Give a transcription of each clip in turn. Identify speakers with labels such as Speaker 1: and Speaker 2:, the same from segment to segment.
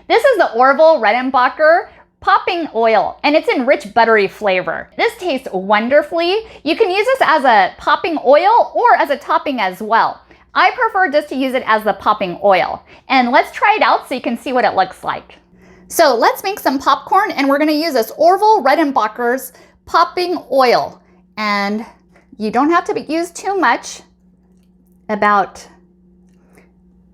Speaker 1: This is the Orville Redenbacher popping oil, and it's in rich buttery flavor. This tastes wonderfully. You can use this as a popping oil or as a topping as well. I prefer just to use it as the popping oil. And let's try it out so you can see what it looks like. So let's make some popcorn, and we're gonna use this Orville Redenbacher's popping oil. And you don't have to use too much, about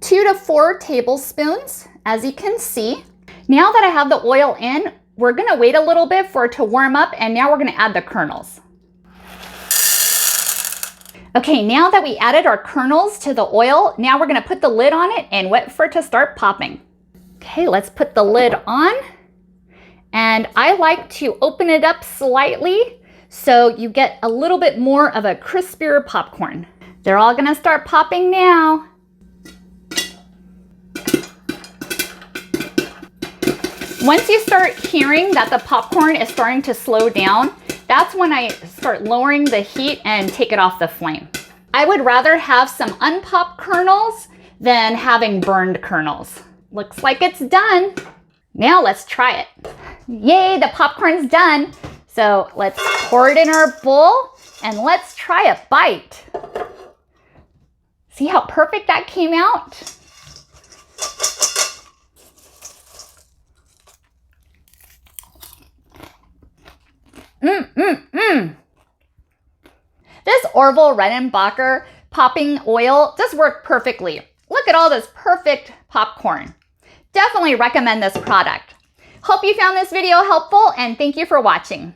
Speaker 1: 2 to 4 tablespoons, as you can see. Now that I have the oil in, we're gonna wait a little bit for it to warm up, and now we're gonna add the kernels. Okay, now that we added our kernels to the oil, now we're gonna put the lid on it and wait for it to start popping. Okay, let's put the lid on. And I like to open it up slightly so you get a little bit more of a crispier popcorn. They're all gonna start popping now. Once you start hearing that the popcorn is starting to slow down, that's when I start lowering the heat and take it off the flame. I would rather have some unpopped kernels than having burned kernels. Looks like it's done. Now let's try it. Yay, the popcorn's done. So let's pour it in our bowl and let's try a bite. See how perfect that came out? This Orville Redenbacher popping oil just worked perfectly. Look at all this perfect popcorn. Definitely recommend this product. Hope you found this video helpful, and thank you for watching.